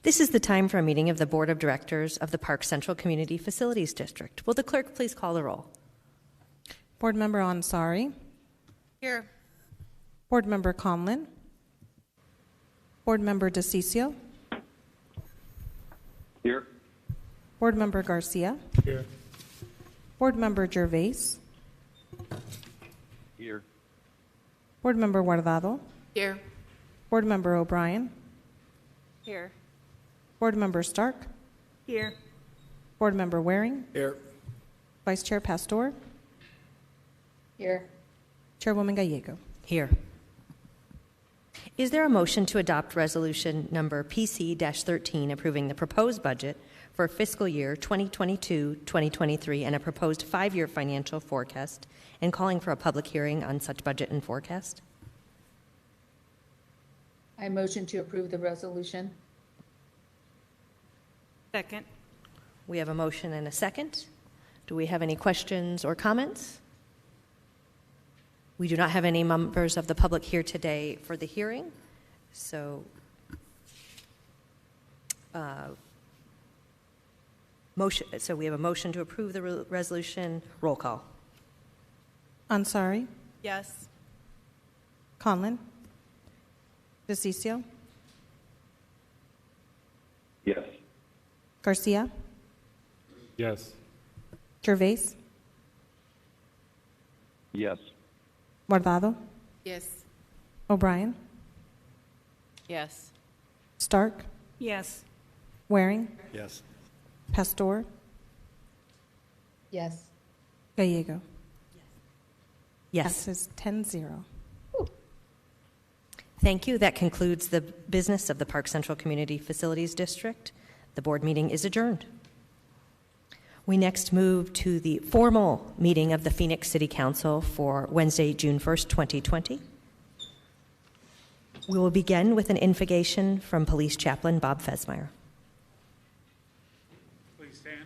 This is the time for a meeting of the Board of Directors of the Park Central Community Facilities District. Will the clerk please call the roll? Board Member Ansari. Here. Board Member Conlon. Board Member DeCiccio. Here. Board Member Garcia. Here. Board Member Gervais. Here. Board Member Guardado. Here. Board Member O'Brien. Here. Board Member Stark. Here. Board Member Waring. Here. Vice Chair Pastor. Here. Chairwoman Gallego. Here. Is there a motion to adopt resolution number PC-13 approving the proposed budget for fiscal year 2022-2023 and a proposed 5-year financial forecast and calling for a public hearing on such budget and forecast? I motion to approve the resolution. Second. We have a motion and a second. Do we have any questions or comments? We do not have any members of the public here today for the hearing, so we have a motion to approve the resolution. Roll call. Ansari. Yes. Conlon. DeCiccio. Yes. Garcia. Yes. Gervais. Yes. Guardado. Yes. O'Brien. Yes. Stark. Yes. Waring. Yes. Pastor. Yes. Gallego. Yes. Passes 10-0. Thank you. That concludes the business of the Park Central Community Facilities District. The board meeting is adjourned. We next move to the formal meeting of the Phoenix City Council for Wednesday, June 1st, 2020. We will begin with an invocation from Police Chaplain Bob Fesmeyer. Please stand.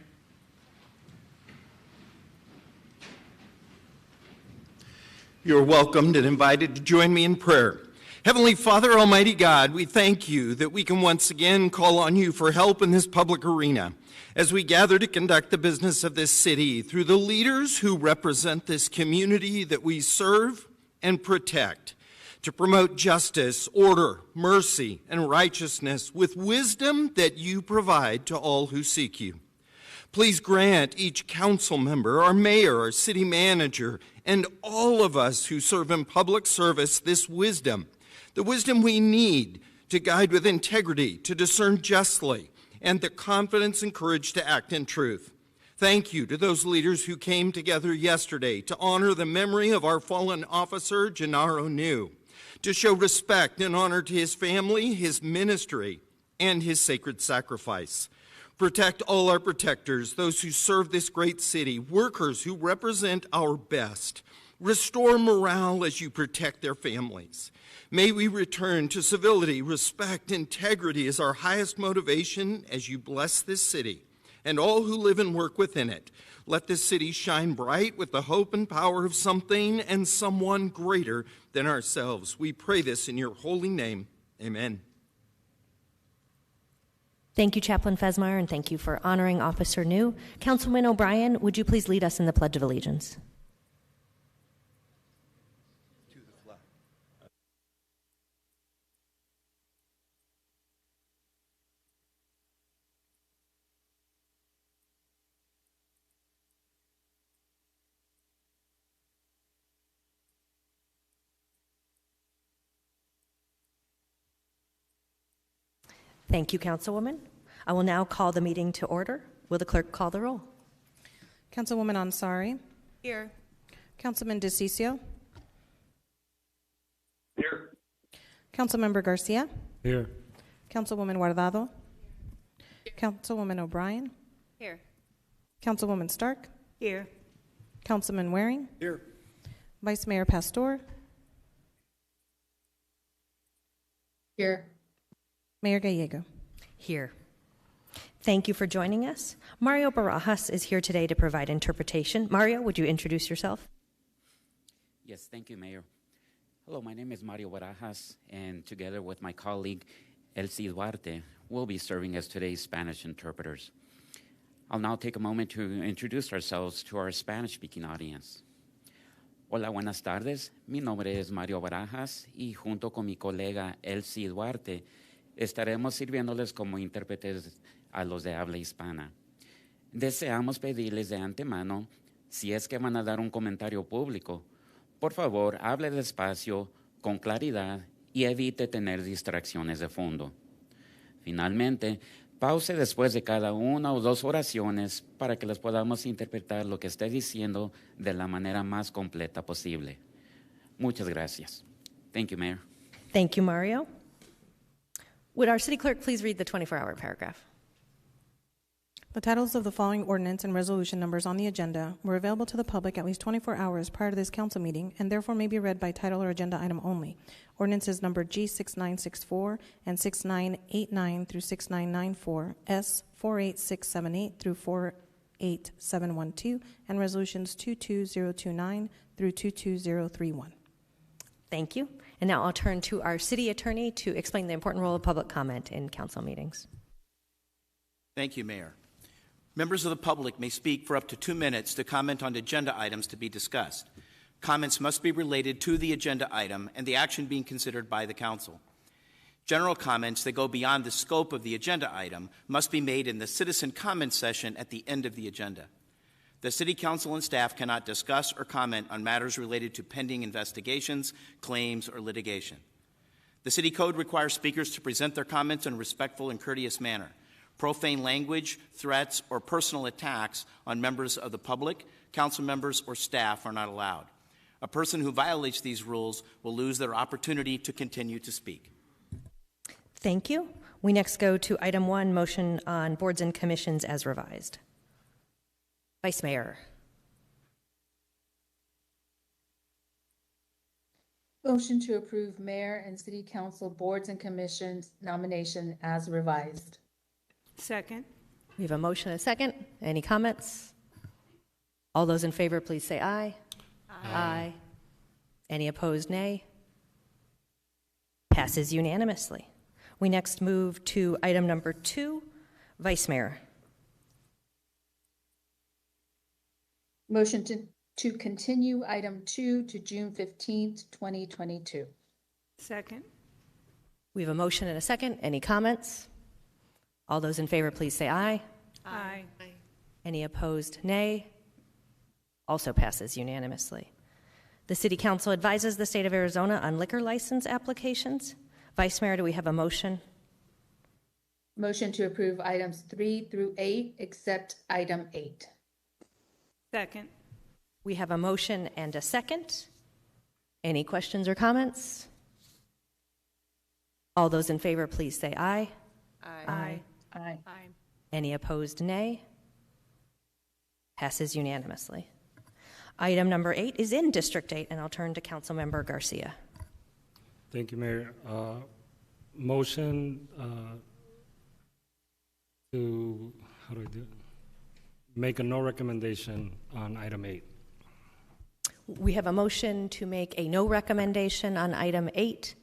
You're welcomed and invited to join me in prayer. Heavenly Father, Almighty God, we thank you that we can once again call on you for help in this public arena as we gather to conduct the business of this city through the leaders who represent this community that we serve and protect, to promote justice, order, mercy, and righteousness with wisdom that you provide to all who seek you. Please grant each council member, our mayor, our city manager, and all of us who serve in public service this wisdom, the wisdom we need to guide with integrity, to discern justly, and the confidence and courage to act in truth. Thank you to those leaders who came together yesterday to honor the memory of our fallen officer, Gennaro New, to show respect and honor to his family, his ministry, and his sacred sacrifice. Protect all our protectors, those who serve this great city, workers who represent our best. Restore morale as you protect their families. May we return to civility, respect, integrity as our highest motivation as you bless this city and all who live and work within it. Let this city shine bright with the hope and power of something and someone greater than ourselves. We pray this in your holy name. Amen. Thank you, Chaplain Fesmeyer, and thank you for honoring Officer New. Councilman O'Brien, would you please lead us in the Pledge of Allegiance? Thank you, Councilwoman. I will now call the meeting to order. Will the clerk call the roll? Councilwoman Ansari. Here. Councilman DeCiccio. Here. Councilmember Garcia. Here. Councilwoman Guardado. Councilwoman O'Brien. Here. Councilwoman Stark. Here. Councilman Waring. Here. Vice Mayor Pastor. Here. Mayor Gallego. Here. Thank you for joining us. Mario Barajas is here today to provide interpretation. Mario, would you introduce yourself? Yes, thank you, Mayor. Hello, my name is Mario Barajas, and together with my colleague, Elsie Duarte, will be serving as today's Spanish interpreters. I'll now take a moment to introduce ourselves to our Spanish-speaking audience. Hola, buenas tardes. Mi nombre es Mario Barajas y junto con mi colega Elsie Duarte estaremos sirviéndoles como intérpretes a los de habla hispana. Deseamos pedirles de antemano, si es que van a dar un comentario público, por favor, hable despacio, con claridad y evite tener distracciones de fondo. Finalmente, pause después de cada una o dos oraciones para que les podamos interpretar lo que esté diciendo de la manera más completa posible. Muchas gracias. Thank you, Mayor. Thank you, Mario. Would our city clerk please read the 24-hour paragraph? The titles of the following ordinance and resolution numbers on the agenda were available to the public at least 24 hours prior to this council meeting and therefore may be read by title or agenda item only. Ordinances number G6964 and 6989 through 6994, S 48678 through 48712, and resolutions 22029 through 22031. Thank you. And now I'll turn to our city attorney to explain the important role of public comment in council meetings. Thank you, Mayor. Members of the public may speak for up to 2 minutes to comment on agenda items to be discussed. Comments must be related to the agenda item and the action being considered by the council. General comments that go beyond the scope of the agenda item must be made in the citizen comment session at the end of the agenda. The City Council and staff cannot discuss or comment on matters related to pending investigations, claims, or litigation. The City Code requires speakers to present their comments in a respectful and courteous manner. Profane language, threats, or personal attacks on members of the public, council members, or staff are not allowed. A person who violates these rules will lose their opportunity to continue to speak. Thank you. We next go to item 1, motion on boards and commissions as revised. Vice Mayor. Motion to approve mayor and city council boards and commissions nomination as revised. Second. We have a motion and a second. Any comments? All those in favor, please say aye. Aye. Any opposed, nay? Passes unanimously. We next move to item number 2, Vice Mayor. Motion to continue item 2 to June 15th, 2022. Second. We have a motion and a second. Any comments? All those in favor, please say aye. Aye. Any opposed, nay? Also passes unanimously. The City Council advises the State of Arizona on liquor license applications. Vice Mayor, do we have a motion? Motion to approve items 3 through 8, except item 8. Second. We have a motion and a second. Any questions or comments? All those in favor, please say aye. Aye. Aye. Aye. Any opposed, nay? Passes unanimously. Item number 8 is in District 8, and I'll turn to Councilmember Garcia. Thank you, Mayor. Motion to, how do I do it? Make a no recommendation on item 8. We have a motion to make a no recommendation on item 8.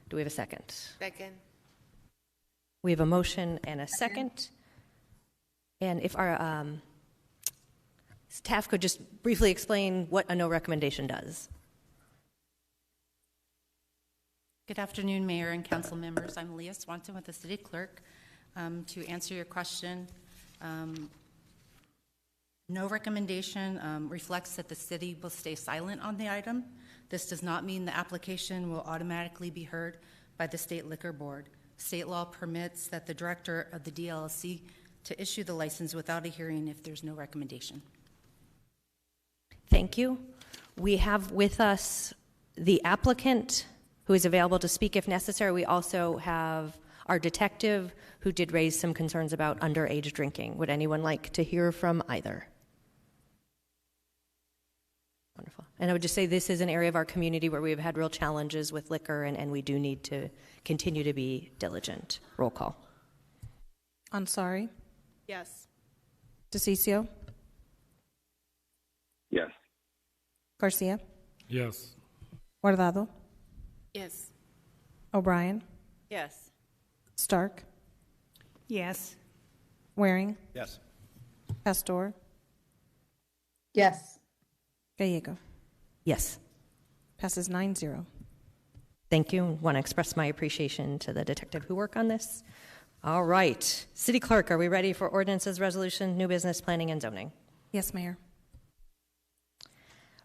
Do we have a second? Second. We have a motion and a second. And if our staff could just briefly explain what a no recommendation does. Good afternoon, Mayor and Council members. I'm Leah Swanson with the City Clerk. To answer your question, no recommendation reflects that the city will stay silent on the item. This does not mean the application will automatically be heard by the State Liquor Board. State law permits that the director of the DLC to issue the license without a hearing if there's no recommendation. Thank you. We have with us the applicant who is available to speak if necessary. We also have our detective who did raise some concerns about underage drinking. Would anyone like to hear from either? Wonderful. And I would just say this is an area of our community where we have had real challenges with liquor, and we do need to continue to be diligent. Roll call. Ansari, Yes. DeCiccio, Yes. Garcia, Yes. Yes. O'Brien, Yes. Stark, Yes. Waring, Yes. Pastor, Yes. Gallego. Yes. Passes 9-0. Thank you. Want to express my appreciation to the detective who worked on this. All right. City Clerk, are we ready for ordinances, resolution, new business, planning, and zoning? Yes, Mayor.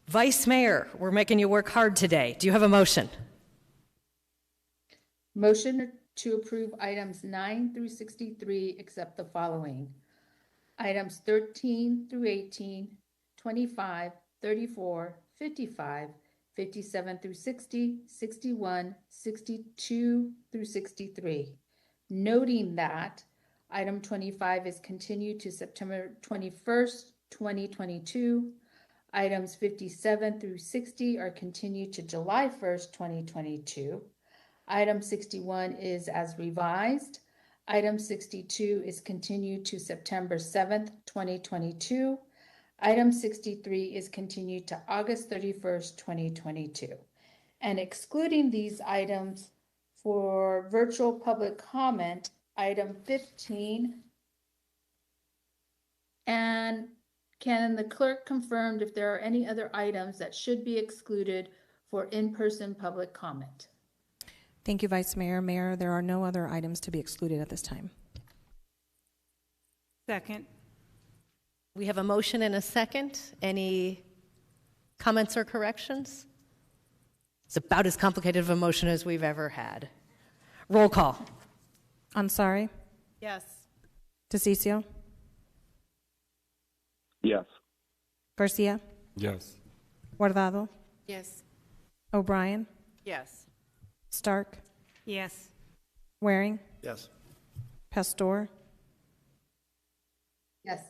Vice Mayor, we're making you work hard today. Do you have a motion? Motion to approve items 9 through 63, except the following. Items 13 through 18, 25, 34, 55, 57 through 60, 61, 62 through 63. Noting that item 25 is continued to September 21st, 2022. Items 57 through 60 are continued to July 1st, 2022. Item 61 is as revised. Item 62 is continued to September 7th, 2022. Item 63 is continued to August 31st, 2022. And excluding these items for virtual public comment, item 15. And can the clerk confirm if there are any other items that should be excluded for in-person public comment? Thank you, Vice Mayor. Mayor, there are no other items to be excluded at this time. Second. We have a motion and a second. Any comments or corrections? It's about as complicated of a motion as we've ever had. Roll call. Ansari, Yes. DeCiccio, Yes. Garcia, Yes. Guardado, Yes. O'Brien, Yes. Stark, Yes. Waring, Yes. Pastor, Yes.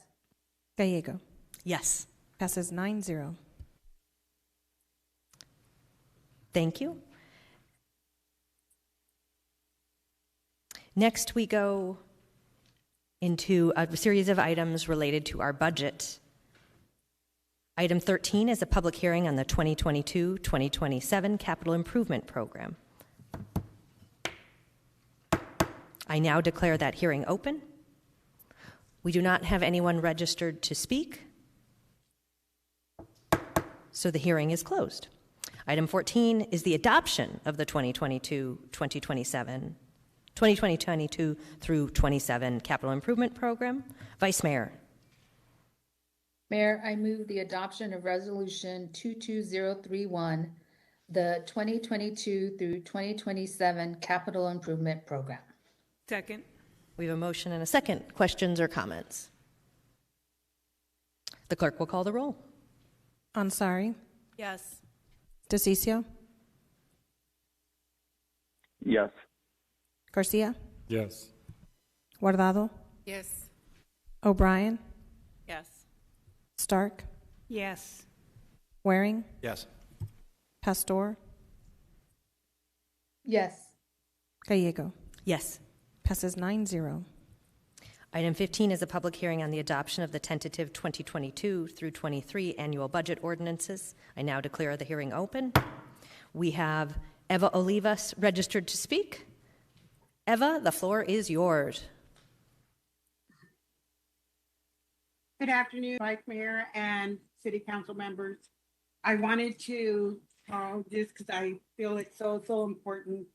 Gallego. Yes. Passes 9-0. Thank you. Next, we go into a series of items related to our budget. Item 13 is a public hearing on the 2022-2027 Capital Improvement Program. I now declare that hearing open. We do not have anyone registered to speak, so the hearing is closed. Item 14 is the adoption of the 2022 through 27 Capital Improvement Program. Vice Mayor. Mayor, I move the adoption of Resolution 22031, the 2022 through 2027 Capital Improvement Program. Second. We have a motion and a second. Questions or comments? The clerk will call the roll. Ansari, Yes. DeCiccio, Yes. Garcia, Yes. Guardado, Yes. O'Brien, Yes. Stark, Yes. Waring, Yes. Pastor, Yes. Gallego. Yes. Passes 9-0. Item 15 is a public hearing on the adoption of the tentative 2022 through 23 annual budget ordinances. I now declare the hearing open. We have Eva Olivas registered to speak. Eva, the floor is yours. Good afternoon, Vice Mayor and City Council members. I wanted to call this because I feel it's so important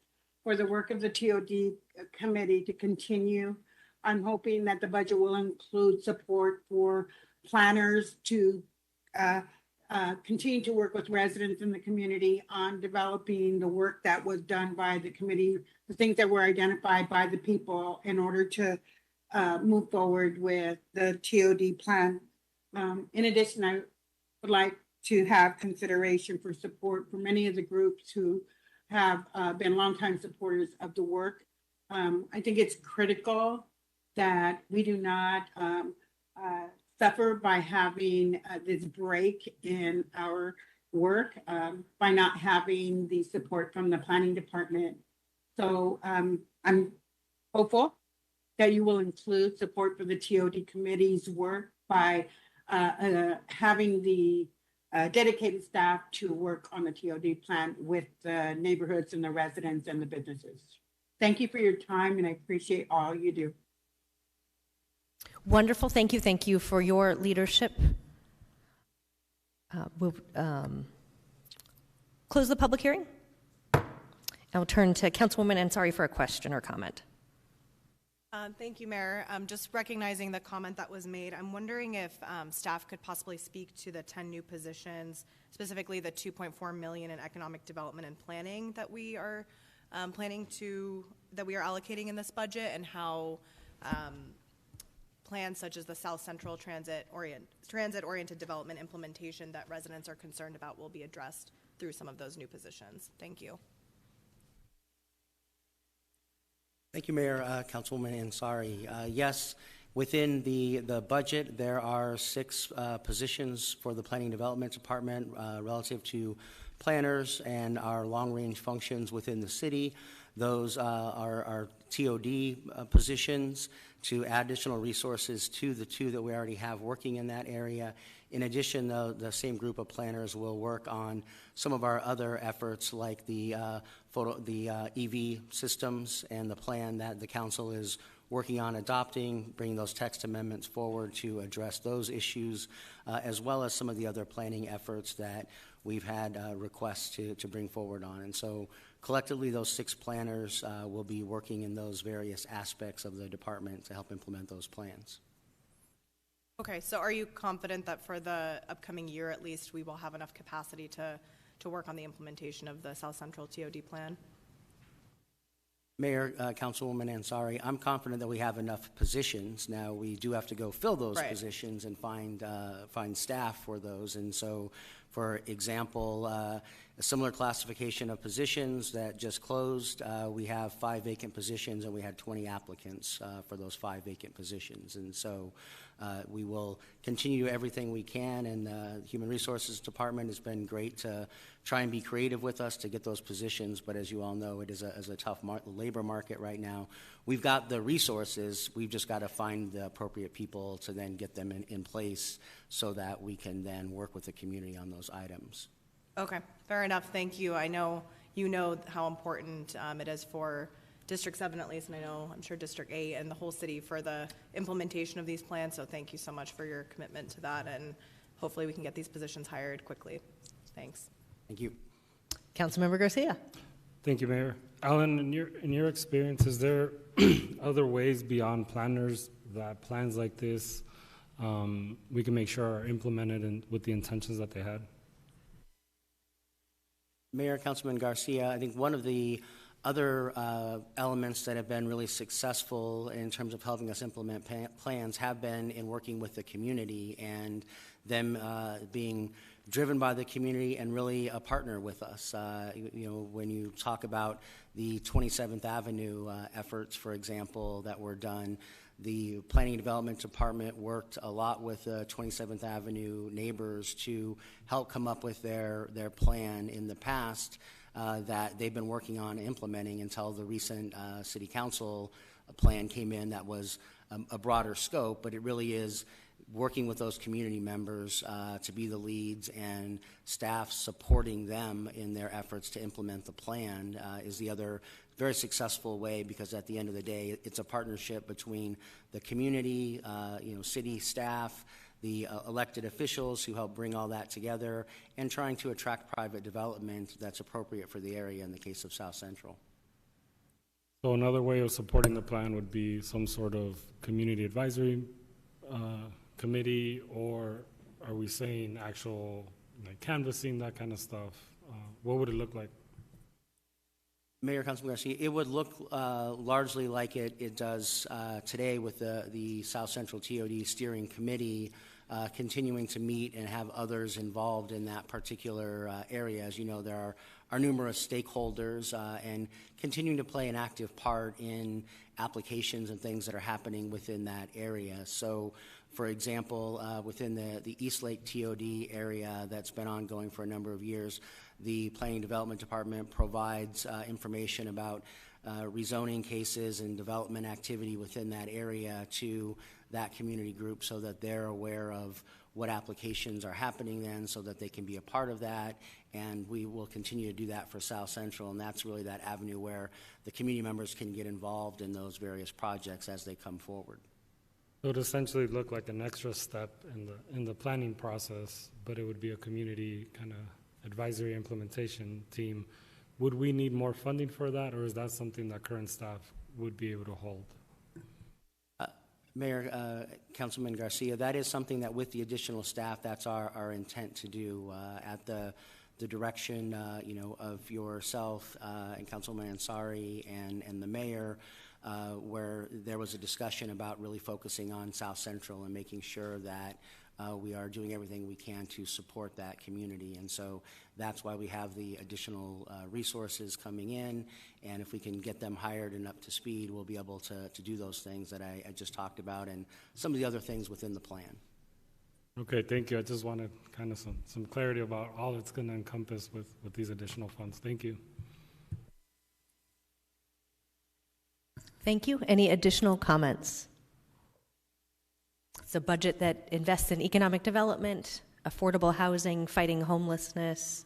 for the work of the TOD committee to continue. I'm hoping that the budget will include support for planners to continue to work with residents in the community on developing the work that was done by the committee, the things that were identified by the people in order to move forward with the TOD plan. In addition, I would like to have consideration for support for many of the groups who have been longtime supporters of the work. I think it's critical that we do not suffer by having this break in our work, by not having the support from the planning department. So I'm hopeful that you will include support for the TOD committee's work by having the dedicated staff to work on the TOD plan with the neighborhoods and the residents and the businesses. Thank you for your time, and I appreciate all you do. Wonderful. Thank you. Thank you for your leadership. We'll close the public hearing. I'll turn to Councilwoman Ansari for a question or comment. Thank you, Mayor. Just recognizing the comment that was made, I'm wondering if staff could possibly speak to the 10 new positions, specifically the $2.4 million in economic development and planning that we are allocating in this budget, and how plans such as the South Central transit-oriented development implementation that residents are concerned about will be addressed through some of those new positions. Thank you. Thank you, Mayor. Councilwoman Ansari. Yes, within the budget, there are 6 positions for the Planning Development Department relative to planners and our long-range functions within the city. Those are TOD positions to add additional resources to the 2 that we already have working in that area. In addition, the same group of planners will work on some of our other efforts, like the EV systems and the plan that the council is working on adopting, bringing those text amendments forward to address those issues, as well as some of the other planning efforts that we've had requests to bring forward on. And so collectively, those 6 planners will be working in those various aspects of the department to help implement those plans. Okay, so are you confident that for the upcoming year at least we will have enough capacity to work on the implementation of the South Central TOD plan? Mayor, Councilwoman Ansari, I'm confident that we have enough positions. Now, we do have to go fill those positions and find staff for those. And so, for example, a similar classification of positions that just closed, we have 5 vacant positions, and we had 20 applicants for those 5 vacant positions. And so we will continue everything we can, and the Human Resources Department has been great to try and be creative with us to get those positions, but as you all know, it is a tough labor market right now. We've got the resources, we've just got to find the appropriate people to then get them in place so that we can then work with the community on those items. Okay, fair enough, thank you. I know you know how important it is for District 7 at least, and I'm sure District 8 and the whole city for the implementation of these plans, so thank you so much for your commitment to that, and hopefully we can get these positions hired quickly. Thanks. Thank you. Councilmember Garcia. Thank you, Mayor. Alan, in your experience, is there other ways beyond planners that plans like this we can make sure are implemented with the intentions that they had? Mayor, Councilman Garcia, I think one of the other elements that have been really successful in terms of helping us implement plans have been in working with the community and them being driven by the community and really a partner with us. When you talk about the 27th Avenue efforts, for example, that were done, the Planning and Development Department worked a lot with the 27th Avenue neighbors to help come up with their plan in the past that they've been working on implementing until the recent City Council plan came in that was a broader scope, but it really is working with those community members to be the leads and staff supporting them in their efforts to implement the plan is the other very successful way, because at the end of the day, it's a partnership between the community, city staff, the elected officials who help bring all that together, and trying to attract private development that's appropriate for the area in the case of South Central. So another way of supporting the plan would be some sort of community advisory committee, or are we saying actual canvassing, that kind of stuff? What would it look like? Mayor, Councilman Garcia, it would look largely like it does today with the South Central TOD Steering Committee continuing to meet and have others involved in that particular area. As you know, there are numerous stakeholders and continuing to play an active part in applications and things that are happening within that area. So, for example, within the East Lake TOD area that's been ongoing for a number of years, the Planning and Development Department provides information about rezoning cases and development activity within that area to that community group so that they're aware of what applications are happening then so that they can be a part of that. And we will continue to do that for South Central, and that's really that avenue where the community members can get involved in those various projects as they come forward. It would essentially look like an extra step in the planning process, but it would be a community kind of advisory implementation team. Would we need more funding for that, or is that something that current staff would be able to hold? Mayor, Councilman Garcia, that is something that with the additional staff, that's our intent to do at the direction, of yourself and Councilman Ansari and the mayor, where there was a discussion about really focusing on South Central and making sure that we are doing everything we can to support that community. And so that's why we have the additional resources coming in. And if we can get them hired and up to speed, we'll be able to do those things that I just talked about and some of the other things within the plan. Okay, thank you. I just wanted kind of some clarity about all it's going to encompass with these additional funds. Thank you. Thank you. Any additional comments? It's a budget that invests in economic development, affordable housing, fighting homelessness,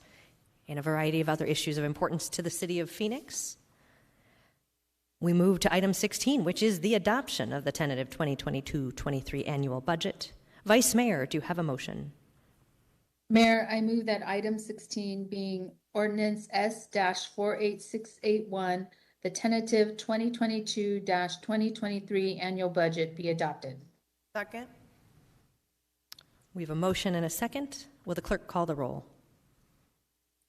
and a variety of other issues of importance to the city of Phoenix. We move to item 16, which is the adoption of the tentative 2022-23 annual budget. Vice Mayor, do you have a motion? Mayor, I move that item 16 being Ordinance S-48681, the tentative 2022-2023 annual budget be adopted. Second? We have a motion and a second. Will the clerk call the roll?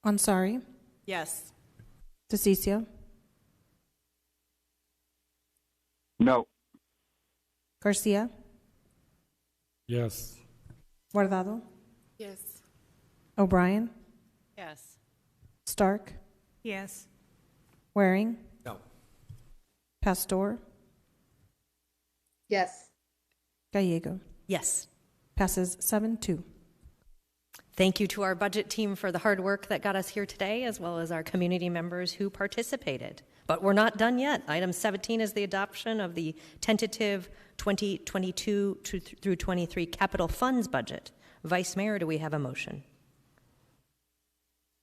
Ansari, Yes. DeCiccio, No. Garcia, Yes. Guardado, Yes. O'Brien, Yes. Stark, Yes. Waring, No. Pastor, Yes. Gallego. Yes. Passes 7-2. Thank you to our budget team for the hard work that got us here today, as well as our community members who participated. But we're not done yet. Item 17 is the adoption of the tentative 2022 through 23 capital funds budget. Vice Mayor, do we have a motion?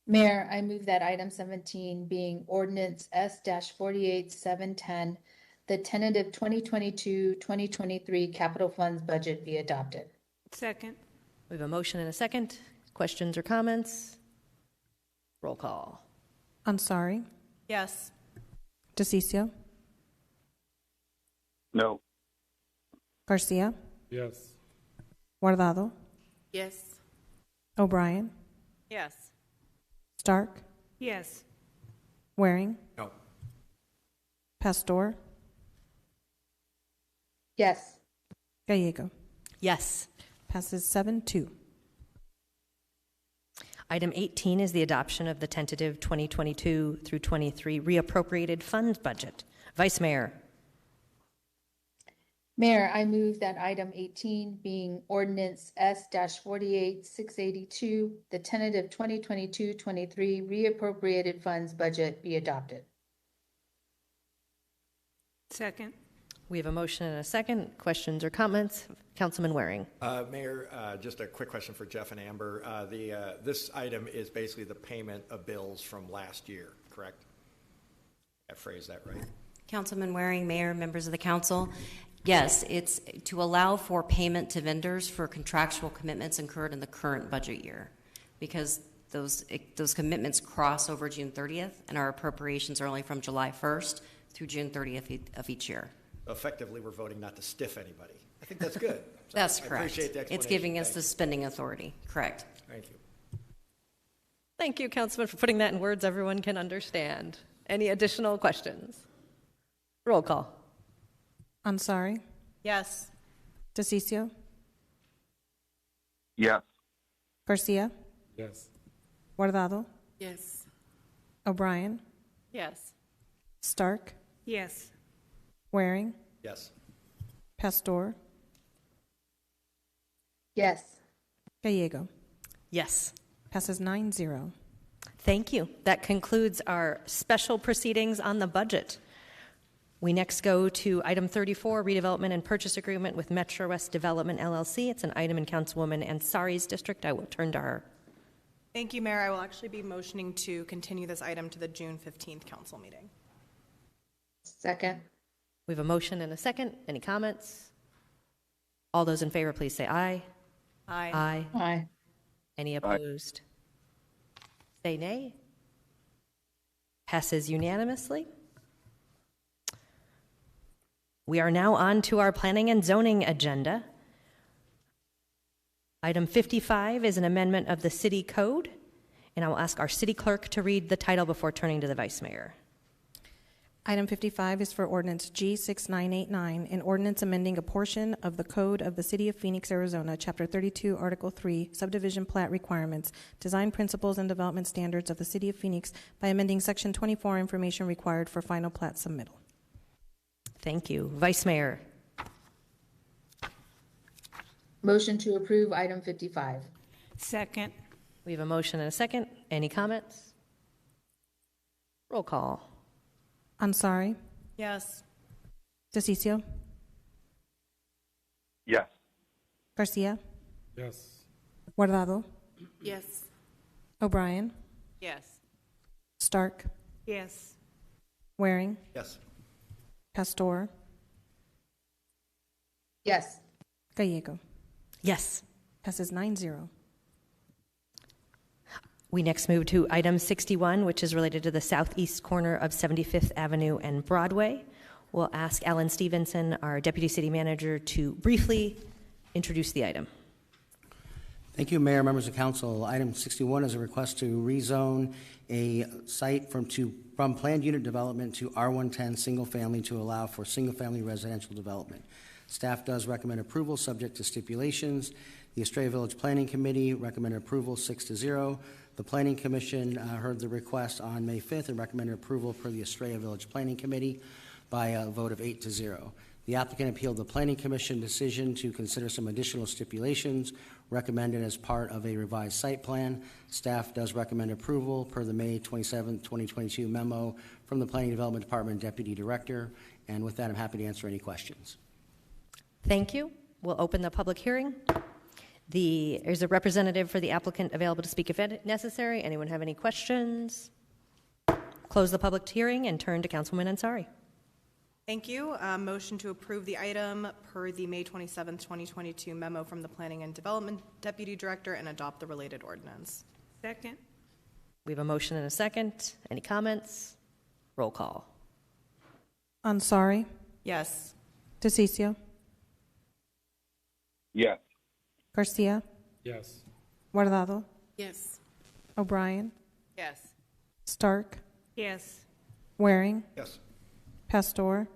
Mayor, I move that item 17 being Ordinance S-48710, the tentative 2022-2023 capital funds budget be adopted. Second. We have a motion and a second. Questions or comments? Roll call. Ansari, Yes. DeCiccio, No. Garcia, Yes. Guardado, Yes. O'Brien, Yes. Stark, Yes. Waring, No. Pastor, Yes. Gallego. Yes. Passes 7-2. Item 18 is the adoption of the tentative 2022 through 23 reappropriated funds budget. Vice Mayor. Mayor, I move that item 18 being Ordinance S-48682, the tentative 2022-23 reappropriated funds budget be adopted. Second. We have a motion and a second. Questions or comments? Councilman Waring. Mayor, just a quick question for Jeff and Amber. This item is basically the payment of bills from last year, correct? I phrased that right. Councilman Waring, Mayor, members of the council. Yes, it's to allow for payment to vendors for contractual commitments incurred in the current budget year, because those commitments cross over June 30th, and our appropriations are only from July 1st through June 30th of each year. Effectively, we're voting not to stiff anybody. I think that's good. So That's I correct. appreciate the explanation. It's giving us Thank the you. spending authority. Correct. Thank you. Thank you, Councilman, for putting that in words everyone can understand. Any additional questions? Roll call. Ansari, Yes. DeCiccio, Yes. Garcia, Yes. Guardado, Yes. O'Brien, Yes. Stark, Yes. Waring, Yes. Pastor, Yes. Gallego. Yes. Passes 9-0. Thank you. That concludes our special proceedings on the budget. We next go to item 34, redevelopment and purchase agreement with Metrowest Development, LLC. It's an item in Councilwoman Ansari's district. I will turn to her. Thank you, Mayor. I will actually be motioning to continue this item to the June 15th council meeting. Second. We have a motion and a second. Any comments? All those in favor, please say aye. Aye. Aye. Aye. Any opposed? Say nay. Passes unanimously. We are now on to our planning and zoning agenda. Item 55 is an amendment of the city code, and I will ask our city clerk to read the title before turning to the vice mayor. Item 55 is for ordinance G6989, an ordinance amending a portion of the code of the City of Phoenix, Arizona, Chapter 32, Article 3, Subdivision Plat Requirements, Design Principles and Development Standards of the City of Phoenix by amending Section 24, Information Required for Final Plat Submittal. Thank you. Vice Mayor. Motion to approve item 55. Second. We have a motion and a second. Any comments? Roll call. Ansari, Yes. DeCiccio, Yes. Garcia, Yes. Guardado, Yes. O'Brien, Yes. Stark, Yes. Waring, Yes. Pastor, Yes. Gallego. Yes. Passes 9-0. We next move to item 61, which is related to the southeast corner of 75th Avenue and Broadway. We'll ask Alan Stevenson, our Deputy City Manager, to briefly introduce the item. Thank you, Mayor, members of council. Item 61 is a request to rezone a site from planned unit development to R110 single family to allow for single family residential development. Staff does recommend approval subject to stipulations. The Estrella Village Planning Committee recommended approval 6-0. The Planning Commission heard the request on May 5th and recommended approval per the Estrella Village Planning Committee by a vote of 8-0. The applicant appealed the Planning Commission decision to consider some additional stipulations recommended as part of a revised site plan. Staff does recommend approval per the May 27, 2022 memo from the Planning Development Department Deputy Director. And with that, I'm happy to answer any questions. Thank you. We'll open the public hearing. There's a representative for the applicant available to speak if necessary. Anyone have any questions? Close the public hearing and turn to Councilwoman Ansari. Thank you. Motion to approve the item per the May 27, 2022 memo from the Planning and Development Deputy Director and adopt the related ordinance. Second. We have a motion and a second. Any comments? Roll call. Ansari, Yes. DeCiccio, Yes. Garcia, Yes. Guardado, Yes. O'Brien, Yes. Stark, Yes. Waring, Yes. Pastor,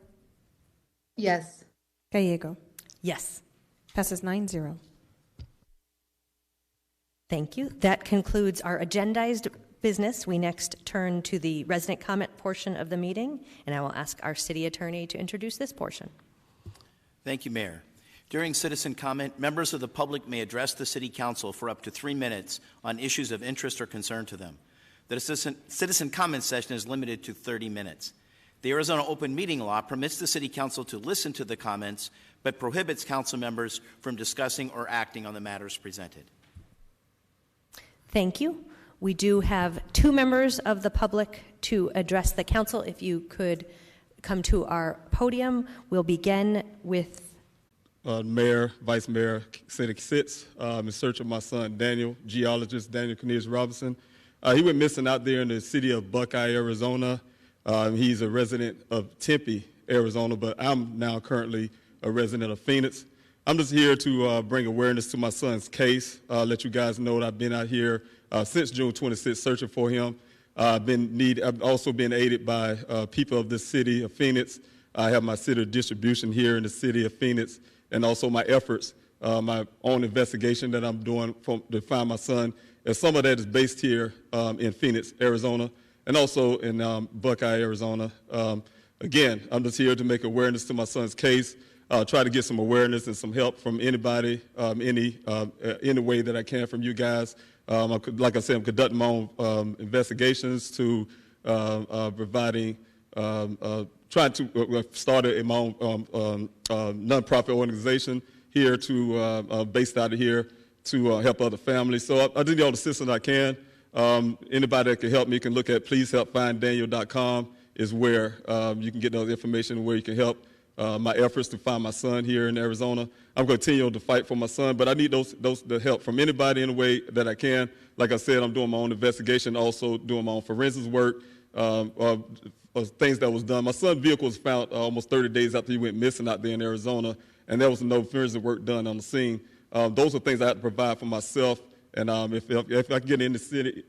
Yes. Gallego. Yes. Passes 9-0. Thank you. That concludes our agendized business. We next turn to the resident comment portion of the meeting, and I will ask our city attorney to introduce this portion. Thank you, Mayor. During citizen comment, members of the public may address the City Council for up to 3 minutes on issues of interest or concern to them. The citizen comment session is limited to 30 minutes. The Arizona Open Meeting Law permits the City Council to listen to the comments, but prohibits council members from discussing or acting on the matters presented. Thank you. We do have 2 members of the public to address the council. If you could come to our podium, we'll begin with Mayor, Vice Mayor, City sits in search of my son, Daniel, geologist Daniel Cornelius Robinson. He went missing out there in the city of Buckeye, Arizona. He's a resident of Tempe, Arizona, but I'm now currently a resident of Phoenix. I'm just here to bring awareness to my son's case, let you guys know that I've been out here since June 26th searching for him. I've also been aided by people of this city of Phoenix. I have my city of distribution here in the city of Phoenix, and also my efforts, my own investigation that I'm doing to find my son. And some of that is based here in Phoenix, Arizona, and also in Buckeye, Arizona. Again, I'm just here to make awareness to my son's case, try to get some awareness and some help from anybody, any way that I can from you guys. Like I said, I'm conducting my own investigations to providing, trying to start my own nonprofit organization here based out of here to help other families. So I do all the assistance I can. Anybody that can help me can look at pleasehelpfinddaniel.com is where you can get those information where you can help my efforts to find my son here in Arizona. I'm going to continue to fight for my son, but I need the help from anybody in a way that I can. Like I said, I'm doing my own investigation, also doing my own forensics work, things that was done. My son's vehicle was found almost 30 days after he went missing out there in Arizona, and there was no forensic work done on the scene. Those are things I have to provide for myself, and if I get in the city,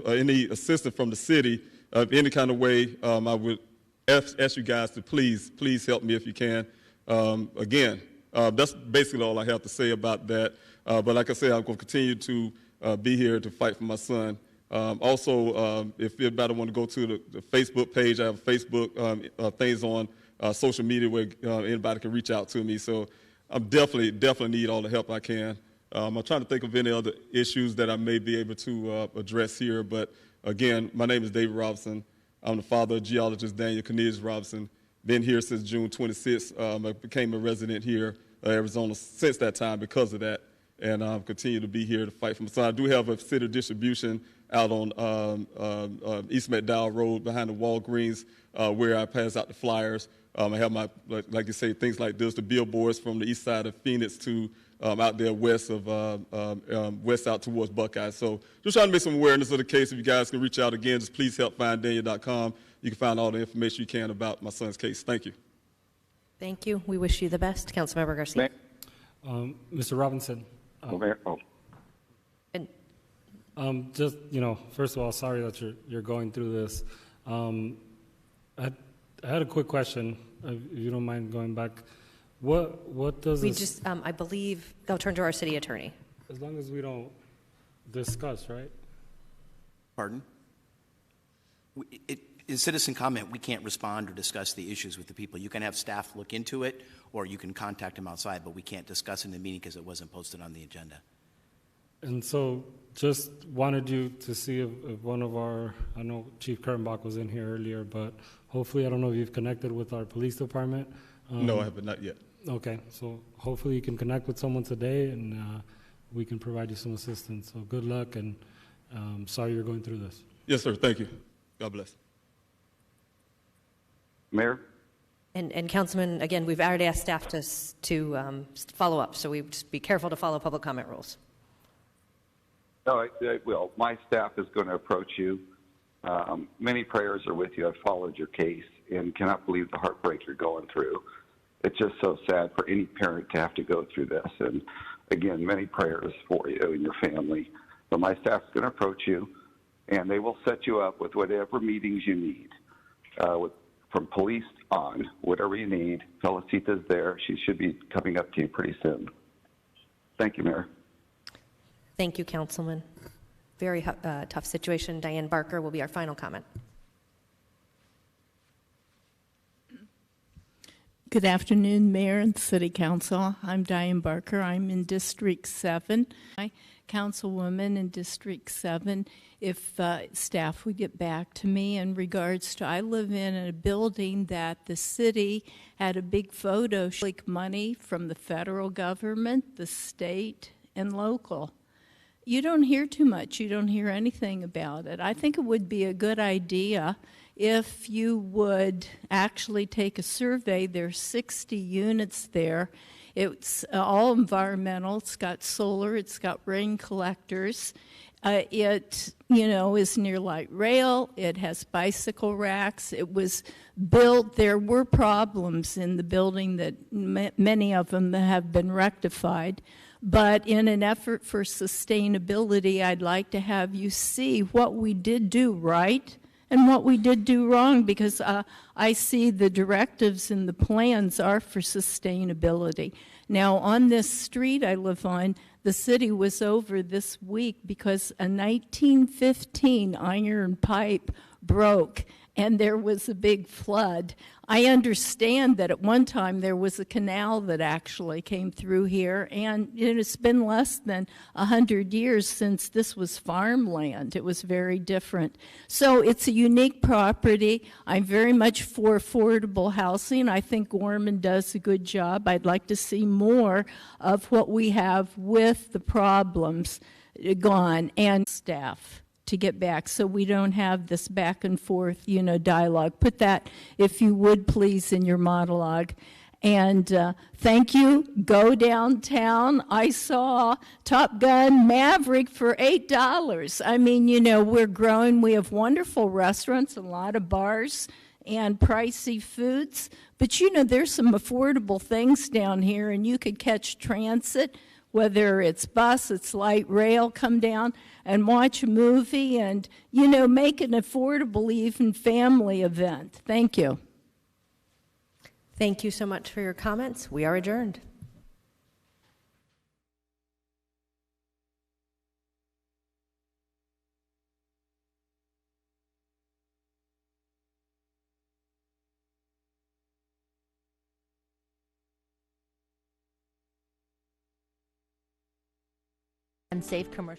any assistance from the city of any kind of way, I would ask you guys to please help me if you can. Again, that's basically all I have to say about that. But like I said, I'm going to continue to be here to fight for my son. Also, if anybody want to go to the Facebook page, I have Facebook things on social media where anybody can reach out to me. So I'm definitely need all the help I can. I'm trying to think of any other issues that I may be able to address here. But again, my name is David Robinson. I'm the father of geologist Daniel Cornelius Robinson. Been here since June 26th. I became a resident here, Arizona, since that time because of that. And I'll continue to be here to fight for my son. I do have a city distribution out on East McDowell Road behind the Walgreens where I pass out the flyers. I have my, like you say, things like this, the billboards from the east side of Phoenix to out there west out towards Buckeye. So just trying to make some awareness of the case. If you guys can reach out again, just please help finddaniel.com. You can find all the information you can about my son's case. Thank you. Thank you. We wish you the best. Councilmember Garcia. Mr. Robinson. Just, first of all, sorry that you're going through this. I had a quick question, if you don't mind going back. What does we this, just, I believe they'll turn to our city attorney. as long as we don't discuss, right? Pardon? In citizen comment, we can't respond or discuss the issues with the people. You can have staff look into it, or you can contact them outside, but we can't discuss in the meeting because it wasn't posted on the agenda. And so just wanted you to see if one of our, I know Chief Kurtenbach was in here earlier, but hopefully, I don't know if you've connected with our police department. No, I have not yet. Okay, so hopefully you can connect with someone today and we can provide you some assistance. So good luck, and sorry you're going through this. Yes, sir. Thank you. God bless. Mayor? And Councilman, again, we've already asked staff to follow up, so we just be careful to follow public comment rules. No, I will. My staff is going to approach you. Many prayers are with you. I've followed your case and cannot believe the heartbreak you're going through. It's just so sad for any parent to have to go through this. And again, many prayers for you and your family. But my staff is going to approach you, and they will set you up with whatever meetings you need, from police on, whatever you need. Felicita's there. She should be coming up to you pretty soon. Thank you, Mayor. Thank you, Councilman. Very tough situation. Diane Barker will be our final comment. Good afternoon, Mayor and City Council. I'm Diane Barker. I'm in District 7. I'm Councilwoman in District 7. If staff would get back to me in regards to, I live in a building that the city had a big photo like money from the federal government, the state, and local. You don't hear too much. You don't hear anything about it. I think it would be a good idea if you would actually take a survey. There's 60 units there. It's all environmental. It's got solar. It's got rain collectors. It, is near light rail. It has bicycle racks. It was built. There were problems in the building that many of them have been rectified. But in an effort for sustainability, I'd like to have you see what we did do right and what we did do wrong, because I see the directives and the plans are for sustainability. Now, on this street I live on, the city was over this week because a 1915 iron pipe broke and there was a big flood. I understand that at one time there was a canal that actually came through here, and it's been less than 100 years since this was farmland. It was very different. So it's a unique property. I'm very much for affordable housing. I think Gorman does a good job. I'd like to see more of what we have with the problems gone, and staff to get back so we don't have this back and forth, dialogue. Put that, if you would please, in your monologue. And thank you. Go downtown. I saw Top Gun Maverick for $8. I mean, you know, we're growing. We have wonderful restaurants, a lot of bars, and pricey foods. But, you know, there's some affordable things down here, and you could catch transit, whether it's bus, it's light rail, come down and watch a movie and, you know, make an affordable, even family event. Thank you. Thank you so much for your comments. We are adjourned. Unsafe commercial